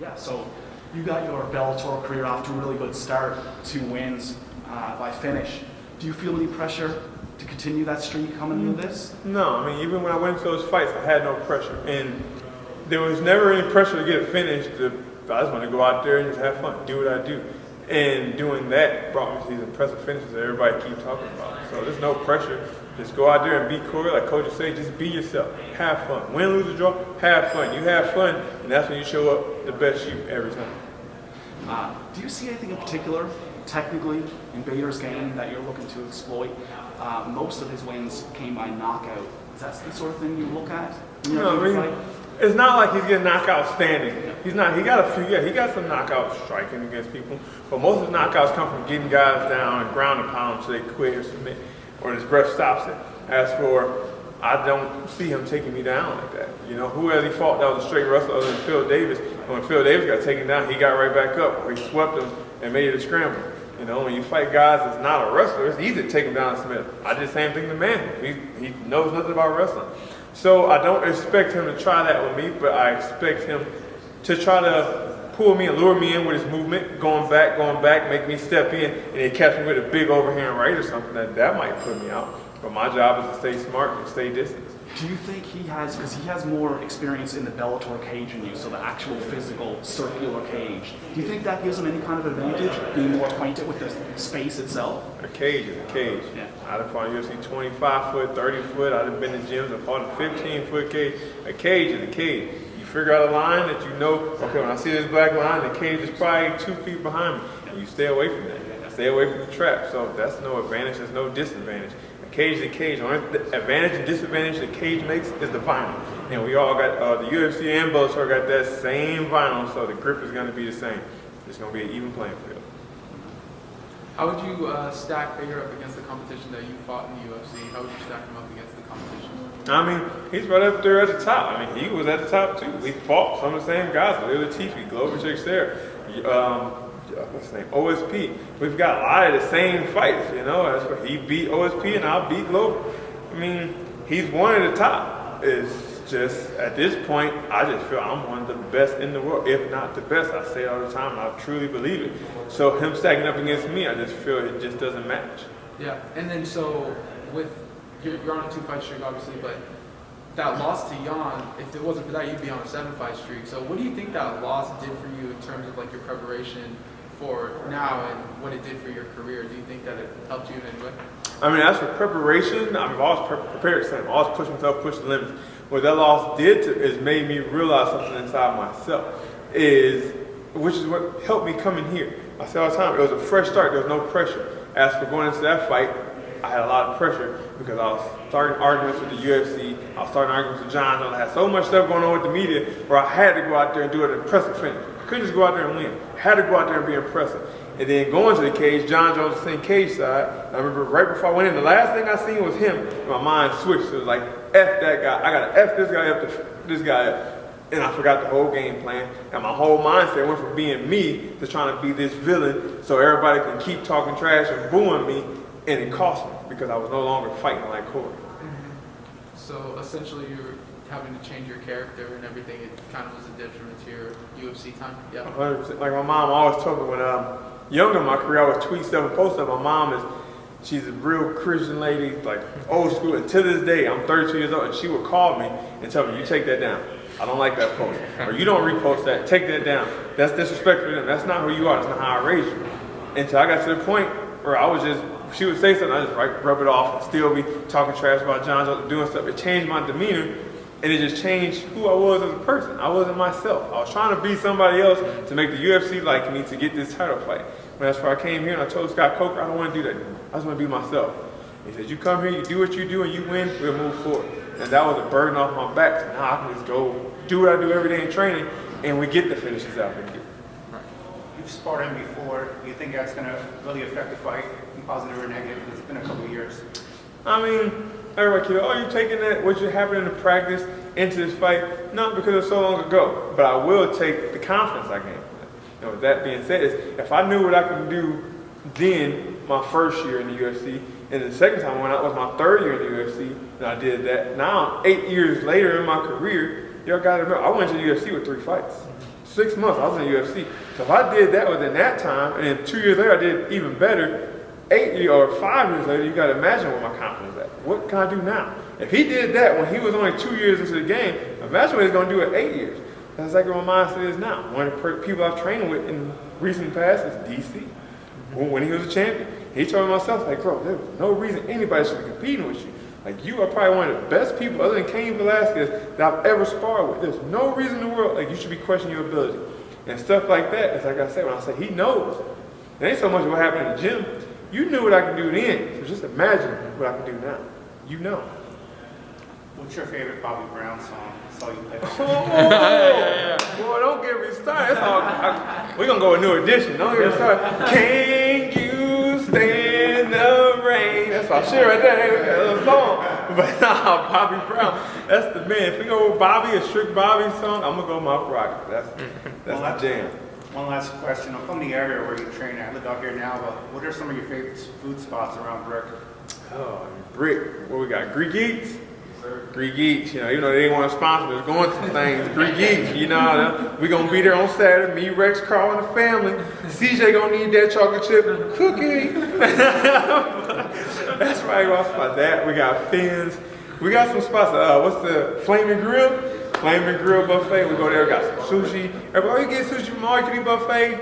Yeah, so you got your Bellator career off to a really good start, 2 wins by finish. Do you feel any pressure to continue that streak coming into this? No, I mean, even when I went into those fights, I had no pressure. And there was never any pressure to get it finished. I just want to go out there and just have fun, do what I do. And doing that brought me to these impressive finishes that everybody keeps talking about. So there's no pressure. Just go out there and be Corey, like coaches say, just be yourself. Have fun. Win, lose, or draw, have fun. You have fun, and that's when you show up the best you every time. Do you see anything in particular, technically, in Vader's game that you're looking to exploit? Most of his wins came by knockout. Is that the sort of thing you look at? No, I mean, it's not like he's getting knockout standing. He's not. He got a few. Yeah, he got some knockout striking against people, but most of his knockouts come from getting guys down and ground and pound so they quit or submit, or his breath stops it. As for, I don't see him taking me down like that. You know, who has he fought that was a straight wrestler other than Phil Davis? And when Phil Davis got taken down, he got right back up, or he swept him and made it a scramble. You know, when you fight guys that's not a wrestler, it's easy to take him down and submit. I did the same thing to Manhood. He knows nothing about wrestling. So I don't expect him to try that with me, but I expect him to try to pull me and lure me in with his movement, going back, make me step in, and then catch me with a big overhand right or something. That might put me out. But my job is to stay smart and stay distant. Do you think he has, because he has more experience in the Bellator cage than you, so the actual physical circular cage, do you think that gives him any kind of advantage, being more acquainted with the space itself? A cage is a cage. Yeah. I'd have fought UFC 25 foot, 30 foot. I'd have been in gyms and fought a 15 foot cage. A cage is a cage. You figure out a line that you know, okay, when I see this black line, the cage is probably 2 feet behind me. And you stay away from that. Stay away from the trap. So that's no advantage, there's no disadvantage. Cage to cage. The only advantage and disadvantage the cage makes is the vinyl. And we all got, the UFC and Bellator got that same vinyl, so the grip is going to be the same. It's going to be an even playing field. How would you stack Vader up against the competition that you fought in the UFC? How would you stack him up against the competition? I mean, he's right up there at the top. I mean, he was at the top too. We fought some of the same guys. Lil Latifi, Glover there. What's his name? OSP. We've got a lot of the same fights, you know. That's where he beat OSP and I'll beat Glover. I mean, he's one of the top. It's just, at this point, I just feel I'm one of the best in the world, if not the best. I say it all the time, and I truly believe it. So him stacking up against me, I just feel it just doesn't match. Yeah, and then so with, you're on a 2-fight streak, obviously, but that loss to Jan, if it wasn't for that, you'd be on a 7-fight streak. So what do you think that loss did for you in terms of like your preparation for now and what it did for your career? Do you think that it helped you in any way? I mean, as for preparation, I've always prepared the same. I always push myself, push the limits. What that loss did is made me realize something inside myself, which is what helped me come in here. I say all the time, it was a fresh start, there was no pressure. As for going into that fight, I had a lot of pressure because I was starting arguments with the UFC, I was starting arguments with John Jones. I had so much stuff going on with the media where I had to go out there and do an impressive finish. I couldn't just go out there and win. I had to go out there and be impressive. And then going to the cage, John Jones was sitting cage side. I remember right before I went in, the last thing I seen was him. And my mind switched. It was like, F that guy. I got to F this guy up, this guy up. And I forgot the whole game plan. And my whole mindset went from being me to trying to be this villain so everybody can keep talking trash and booing me. And it cost me because I was no longer fighting like Corey. Mm-hmm. So essentially you're having to change your character and everything. It kind of was a detriment to your UFC time. Yeah. 100%. Like my mom always told me when younger in my career, I was tweet stuff and post stuff. My mom she's a real Christian lady, like old school. And to this day, I'm 32 years old, and she would call me and tell me, you take that down. I don't like that post. Or you don't repost that. Take that down. That's disrespectful to them. That's not who you are. That's not how I raised you. Until I got to the point where she would say something, I just rub it off and still be talking trash about John Jones, doing stuff. It changed my demeanor, and it just changed who I was as a person. I wasn't myself. I was trying to be somebody else to make the UFC like me to get this title fight. When that's where I came here and I told Scott Coker, I don't want to do that anymore. I just want to be myself. He said, you come here, you do what you do, and you win, we'll move forward. And that was a burden off my back. So now I can just go do what I do every day in training, and we get the finishes out we get. You've sparred him before. Do you think that's going to really affect the fight, in positive or negative? Because it's been a couple of years. I mean, everybody keep, oh, you taking that, what you happened in the practice into this fight? No, because it's so long ago. But I will take the confidence I gained from that. And with that being said, if I knew what I could do then, my first year in the UFC, and the second time I went out was my third year in the UFC, and I did that. Now, 8 years later in my career, y'all got to remember, I went to the UFC with 3 fights. 6 months, I was in the UFC. So if I did that within that time, and then 2 years later I did even better, 5 years later, you got to imagine what my confidence is at. What can I do now? If he did that when he was only 2 years into the game, imagine what he's going to do at 8 years. That's exactly what my mindset is now. One of the people I've trained with in recent past is DC. When he was a champion, he told me myself, like, bro, there's no reason anybody should be competing with you. Like, you are probably one of the best people, other than Cain Velasquez, that I've ever sparred with. There's no reason in the world, like, you should be questioning your ability. And stuff like that, it's like I said, when I say he knows, it ain't so much what happened in the gym. You knew what I could do then, so just imagine what I can do now. You know. What's your favorite Bobby Brown song? I saw you play. Boy, don't get me started. That's all. We're going to go a new edition. Don't get me started. Can you stand the rain? That's our shit right there. That little song. But nah, Bobby Brown, that's the man. If we go with Bobby, a strict Bobby song, I'm going to go my rock. That's the jam. One last question. I'm from the area where you train at. I live out here now, but what are some of your favorite food spots around Brick? Oh, Brick. What we got? Greek Eats? Greek Eats, you know, even though they didn't want to sponsor us, going to things, Greek Eats, you know, we're going to be there on Saturday, me, Rex, Carl, and the family. CJ going to need that chocolate chip cookie. That's right, we're spot that. We got Fins. We got some spots, what's the Flaming Grill? Flaming Grill buffet. We go there, we got some sushi. Everybody, you get sushi from all you can eat buffet.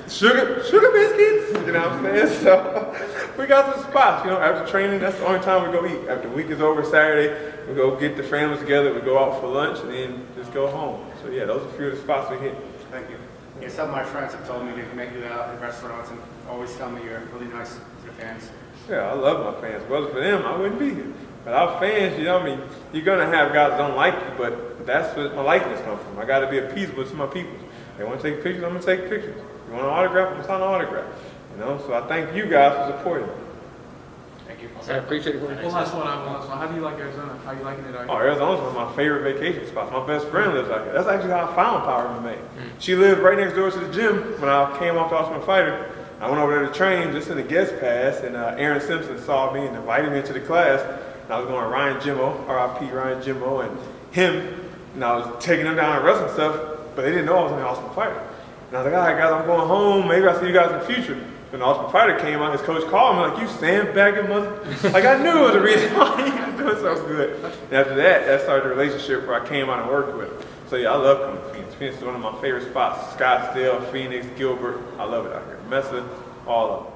Sugar biscuits, you know what I'm saying? So we got some spots, you know, after training, that's the only time we go eat. After the week is over Saturday, we go get the families together, we go out for lunch, and then just go home. So yeah, those are a few of the spots we hit. Thank you. Yeah, some of my friends have told me they can make you out at restaurants and always tell me you're really nice to the fans. Yeah, I love my fans. If it wasn't for them, I wouldn't be here. But our fans, you know what I mean, you're going to have guys that don't like you, but that's where my likeness comes from. I got to be appeasable to my people. They want to take pictures, I'm going to take pictures. You want an autograph, I'm going to sign an autograph. You know, so I thank you guys for supporting me. Thank you. I appreciate it. One last one. How do you like Arizona? How are you liking it out Oh, here? Arizona's one of my favorite vacation spots. My best friend lives out here. That's actually how I found Power MMA. She lived right next door to the gym when I came off the Ultimate Fighter. I went over there to train just in the guest pass, and Aaron Simpson saw me and invited me into the class. And I was going to Ryan Jimmo, RIP Ryan Jimmo, and him, and I was taking them down and wrestling stuff, but they didn't know I was in the Ultimate Fighter. And I was like, all right, guys, I'm going home. Maybe I'll see you guys in the future. When the Ultimate Fighter came out, his coach called me like, you sandbagging mother. Like, I knew it was the reason why he was doing so good. And after that, that started a relationship where I came out and worked with him. So yeah, I love coming to Phoenix. Phoenix is one of my favorite spots. Scottsdale, Phoenix, Gilbert. I love it out here. Mesa, all of them.